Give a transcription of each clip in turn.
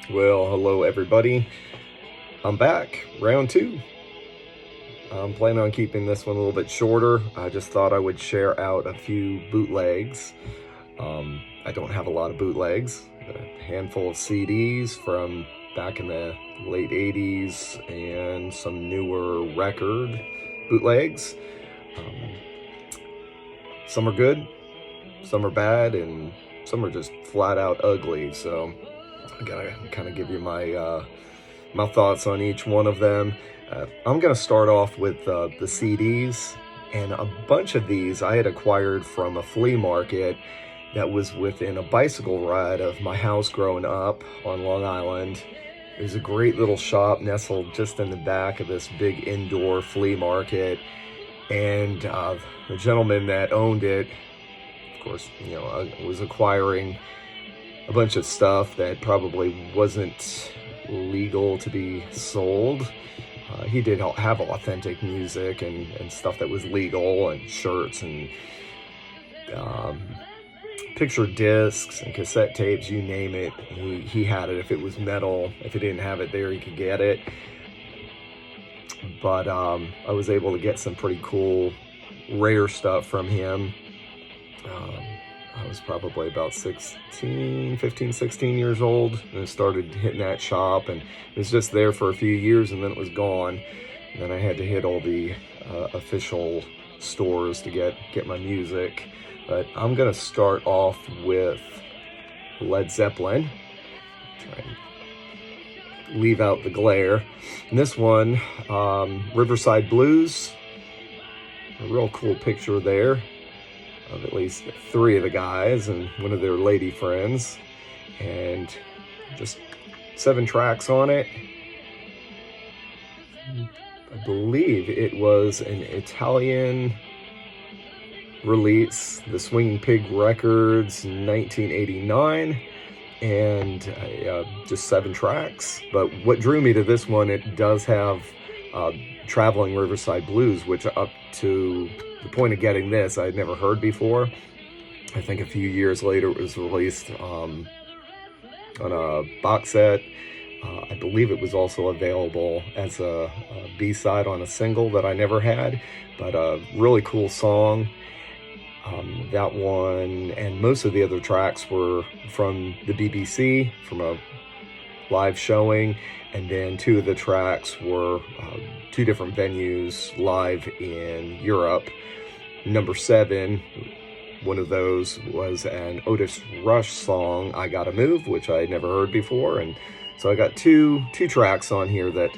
Well, hello everybody. I'm back, round two. I'm planning on keeping this one a little bit shorter. I just thought I would share out a few bootlegs. I don't have a lot of bootlegs, a handful of CDs from back in the late 80s and some newer record bootlegs. Some are good, some are bad, and some are just flat out ugly. So I gotta kind of give you my thoughts on each one of them. I'm gonna start off with the CDs, and a bunch of these I had acquired from a flea market that was within a bicycle ride of my house growing up on Long Island. It was a great little shop nestled just in the back of this big indoor flea market, and the gentleman that owned it, of course, was acquiring a bunch of stuff that probably wasn't legal to be sold. He did have authentic music and stuff that was legal, and shirts and picture discs and cassette tapes, you name it. He had it. If it was metal, if he didn't have it there, he could get it. But I was able to get some pretty cool, rare stuff from him. I was probably about 15, 16 years old, and I started hitting that shop, and it was just there for a few years, and then it was gone. And then I had to hit all the official stores to get my music. But I'm gonna start off with Led Zeppelin. Try and leave out the glare. And this one, Riverside Blues. A real cool picture there of at least three of the guys and one of their lady friends, and just 7 tracks on it. I believe it was an Italian release, the Swinging Pig Records, 1989, and just 7 tracks. But what drew me to this one, it does have Traveling Riverside Blues, which up to the point of getting this I had never heard before. I think a few years later it was released on a box set. I believe it was also available as a B-side on a single that I never had, but a really cool song. That one and most of the other tracks were from the BBC, from a live showing, and then 2 of the tracks were 2 different venues live in Europe. Number 7, one of those was an Otis Rush song, I Gotta Move, which I had never heard before, and so I got two tracks on here that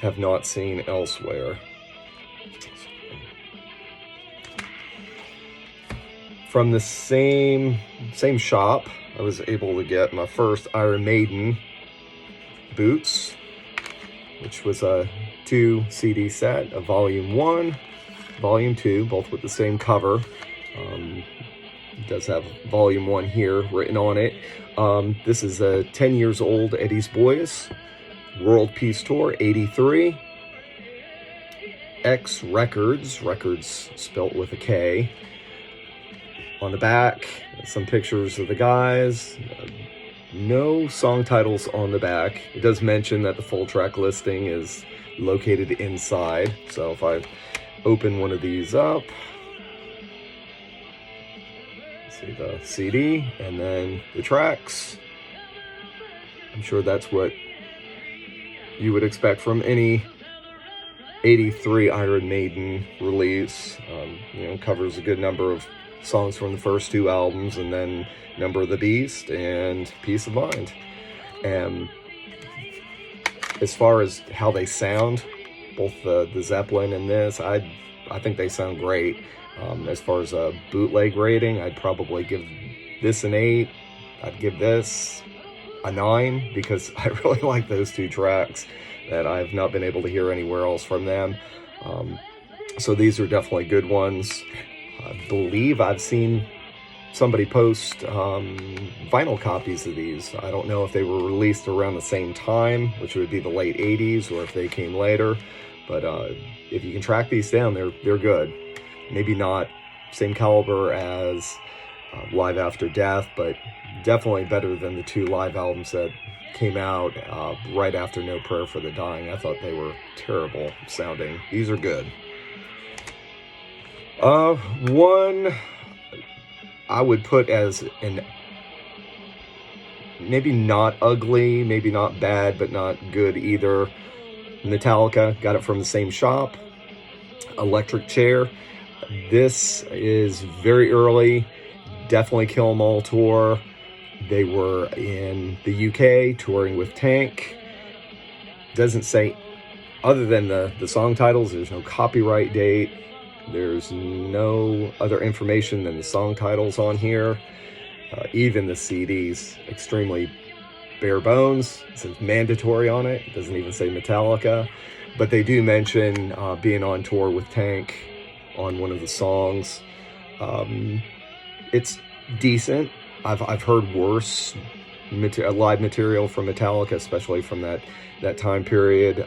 have not seen elsewhere. From the same shop, I was able to get my first Iron Maiden boots, which was a 2 CD set, a Volume 1, Volume 2, both with the same cover. It does have Volume 1 here written on it. This is a 10 years old Eddie's Boys World Peace Tour, 83. X Records, records spelt with a K. On the back, some pictures of the guys. No song titles on the back. It does mention that the full track listing is located inside. So if I open one of these up, see the CD and then the tracks. I'm sure that's what you would expect from any 83 Iron Maiden release. Covers a good number of songs from the first 2 albums, and then Number of the Beast and Peace of Mind. And as far as how they sound, both the Zeppelin and this, I think they sound great. As far as a bootleg rating, I'd probably give this an 8. I'd give this a 9 because I really like those 2 tracks that I've not been able to hear anywhere else from them. So these are definitely good ones. I believe I've seen somebody post vinyl copies of these. I don't know if they were released around the same time, which would be the late 80s, or if they came later. But if you can track these down, they're good. Maybe not same caliber as Live After Death, but definitely better than the 2 live albums that came out right after No Prayer for the Dying. I thought they were terrible sounding. These are good. One I would put as an maybe not ugly, maybe not bad, but not good either. Metallica, got it from the same shop. Electric Chair. This is very early, definitely Kill 'Em All tour. They were in the UK touring with Tank. Doesn't say, other than the song titles, there's no copyright date. There's no other information than the song titles on here. Even the CDs, extremely bare bones. It says mandatory on it. It doesn't even say Metallica. But they do mention being on tour with Tank on one of the songs. It's decent. I've heard worse live material from Metallica, especially from that time period.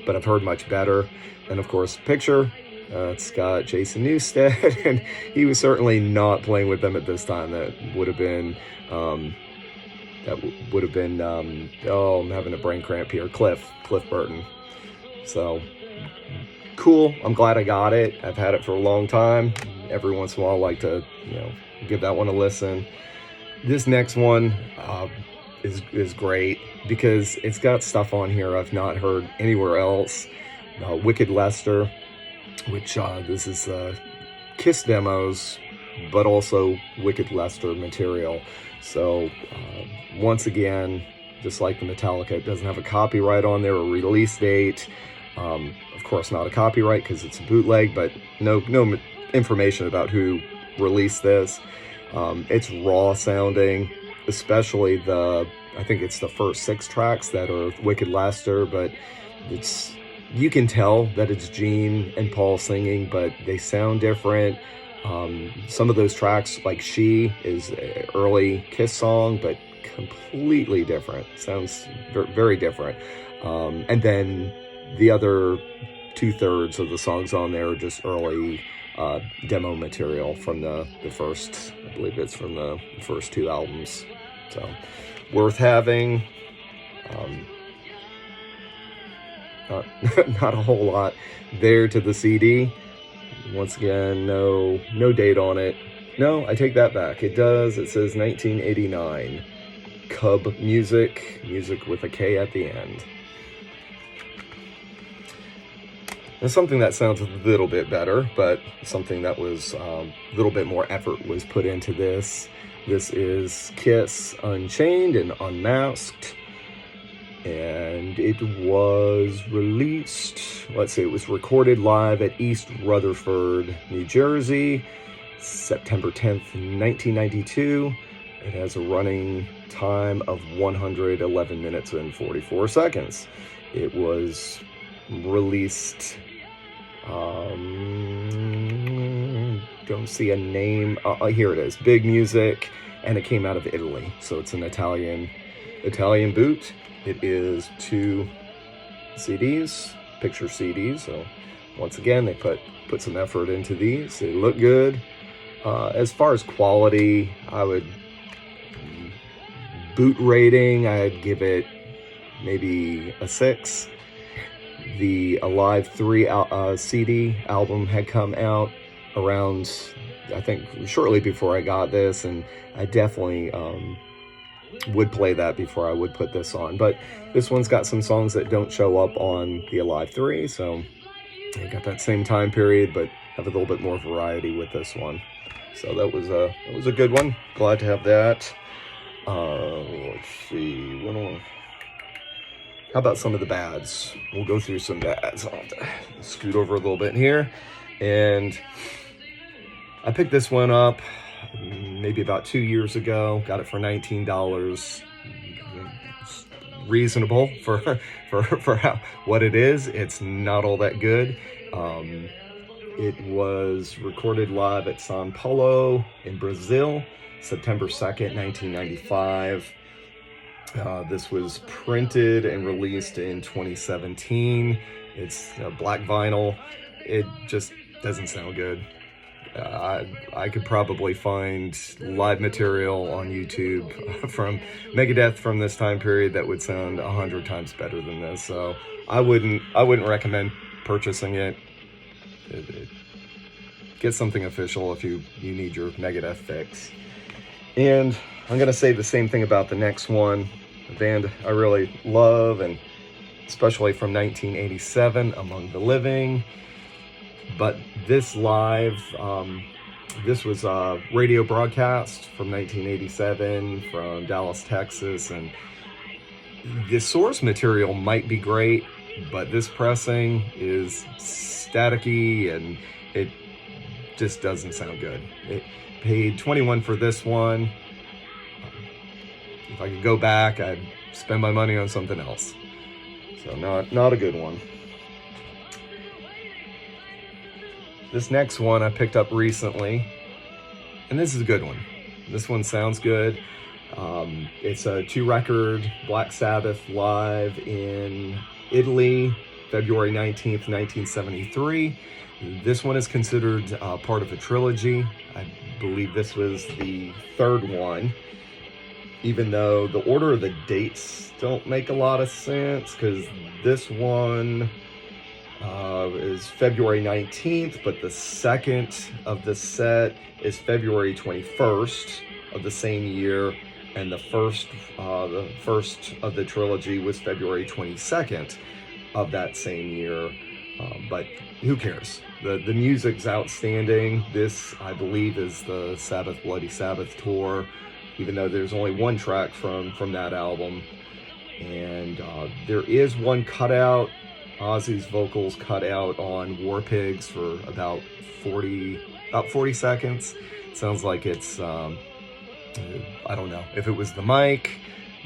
But I've heard much better. And of course, picture. It's got Jason Newsted, and he was certainly not playing with them at this time. That would have been, oh, I'm having a brain cramp here. Cliff Burton. So, cool. I'm glad I got it. I've had it for a long time. Every once in a while, I like to, give that one a listen. This next one is great because it's got stuff on here I've not heard anywhere else. Wicked Lester, which this is Kiss demos, but also Wicked Lester material. So once again, just like the Metallica, it doesn't have a copyright on there, a release date. Of course, not a copyright because it's a bootleg, but no information about who released this. It's raw sounding, especially I think it's the first 6 tracks that are Wicked Lester, but you can tell that it's Gene and Paul singing, but they sound different. Some of those tracks, like She, is an early Kiss song, but completely different. Sounds very different. And then the other 2/3 of the songs on there are just early demo material from the first, I believe it's from the first 2 albums. So worth having. Not a whole lot there to the CD. Once again, no date on it. No, I take that back. It does. It says 1989. Cub music with a K at the end. And something that sounds a little bit better, but something that was a little bit more effort was put into this. This is Kiss Unchained and Unmasked. And it was released, it was recorded live at East Rutherford, New Jersey, September 10th, 1992. It has a running time of 111 minutes and 44 seconds. It was released, don't see a name, here it is, Big Music, and it came out of Italy, so it's an Italian boot. It is 2 CDs, picture CDs, so once again, they put some effort into these. They look good. As far as quality, I would, boot rating, I'd give it maybe a 6. The Alive 3 CD album had come out around, I think, shortly before I got this, and I definitely would play that before I would put this on. But this one's got some songs that don't show up on the Alive 3, so I got that same time period, but have a little bit more variety with this one. So that was a good one. Glad to have that. Let's see. How about some of the bads? We'll go through some bads. I'll have to scoot over a little bit here. And I picked this one up maybe about 2 years ago. Got it for $19. It's reasonable for what it is. It's not all that good. It was recorded live at São Paulo in Brazil, September 2nd, 1995. This was printed and released in 2017. It's black vinyl. It just doesn't sound good. I could probably find live material on YouTube from Megadeth from this time period that would sound 100 times better than this. So I wouldn't recommend purchasing it. Get something official if you need your Megadeth fix. And I'm gonna say the same thing about the next one, a band I really love, and especially from 1987, Among the Living. But this live, this was a radio broadcast from 1987 from Dallas, Texas, and the source material might be great, but this pressing is staticky and it just doesn't sound good. It paid $21 for this one. If I could go back, I'd spend my money on something else. So not a good one. This next one I picked up recently, and this is a good one. This one sounds good. It's a 2-record Black Sabbath live in Italy, February 19th, 1973. This one is considered part of a trilogy. I believe this was the 3rd one, even though the order of the dates don't make a lot of sense, because this one is February 19th, but the second of the set is February 21st of the same year, and the first of the trilogy was February 22nd of that same year. But who cares? The music's outstanding. This, I believe, is the Sabbath Bloody Sabbath tour, even though there's only one track from that album. And there is one cutout, Ozzy's vocals cut out on War Pigs for about 40 seconds. It sounds like it's, I don't know if it was the mic,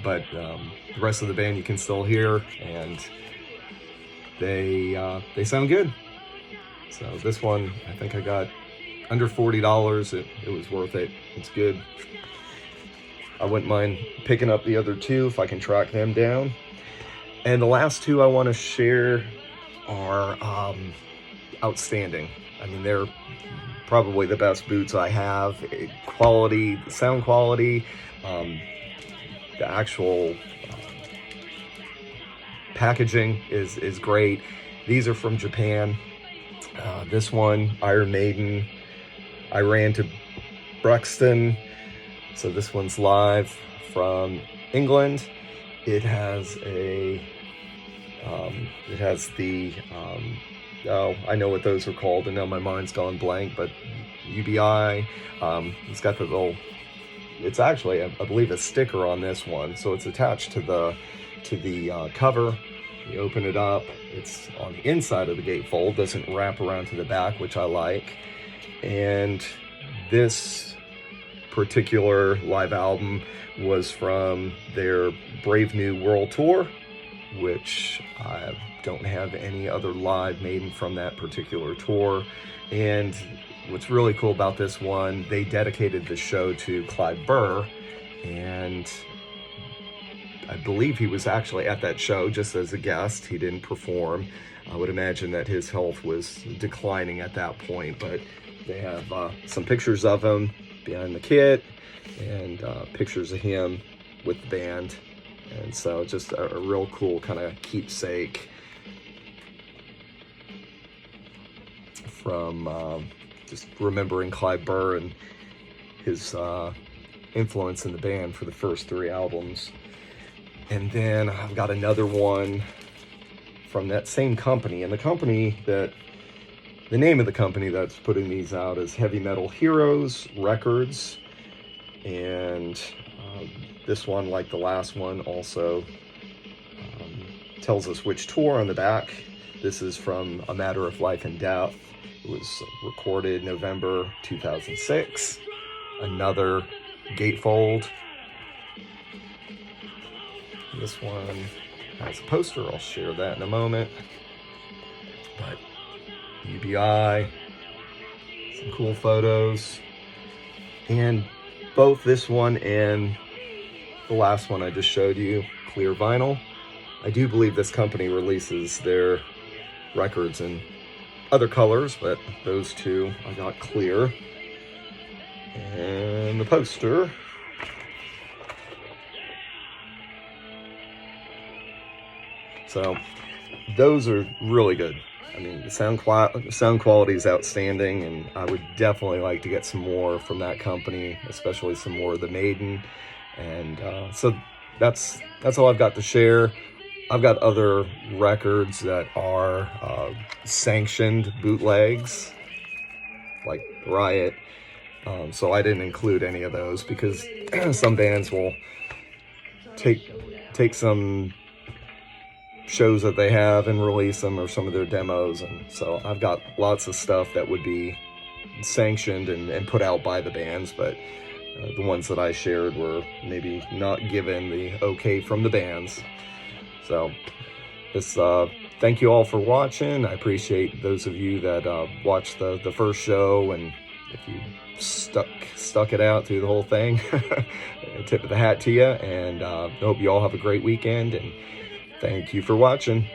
but the rest of the band you can still hear, and they sound good. So this one, I think I got under $40. It was worth it. It's good. I wouldn't mind picking up the other two if I can track them down. And the last two I want to share are outstanding. I mean, they're probably the best boots I have. Quality, sound quality, the actual packaging is great. These are from Japan. This one, Iron Maiden, I ran to Brixton. So this one's live from England. It has the, I know what those are called, and now my mind's gone blank, but UBI. It's got the little, it's actually, I believe, a sticker on this one. So it's attached to the cover. You open it up, it's on the inside of the gatefold, doesn't wrap around to the back, which I like. And this particular live album was from their Brave New World Tour, which I don't have any other live Maiden from that particular tour. And what's really cool about this one, they dedicated the show to Clive Burr, and I believe he was actually at that show just as a guest. He didn't perform. I would imagine that his health was declining at that point, but they have some pictures of him behind the kit, and pictures of him with the band. And so just a real cool kind of keepsake from just remembering Clive Burr and his influence in the band for the first 3 albums. And then I've got another one from that same company, and the name of the company that's putting these out is Heavy Metal Heroes Records. And this one, like the last one, also tells us which tour on the back. This is from A Matter of Life and Death. It was recorded November 2006. Another gatefold. This one has a poster. I'll share that in a moment. But UBI, some cool photos. And both this one and the last one I just showed you, clear vinyl. I do believe this company releases their records in other colors, but those two I got clear. And the poster. So those are really good. I mean, the sound quality is outstanding, and I would definitely like to get some more from that company, especially some more of the Maiden. And so that's all I've got to share. I've got other records that are sanctioned bootlegs, like Riot. So I didn't include any of those because some bands will take some shows that they have and release them, or some of their demos. And so I've got lots of stuff that would be sanctioned and put out by the bands, but the ones that I shared were maybe not given the okay from the bands. So this thank you all for watching. I appreciate those of you that watched the first show, and if you stuck it out through the whole thing, tip of the hat to you. And I hope you all have a great weekend, and thank you for watching.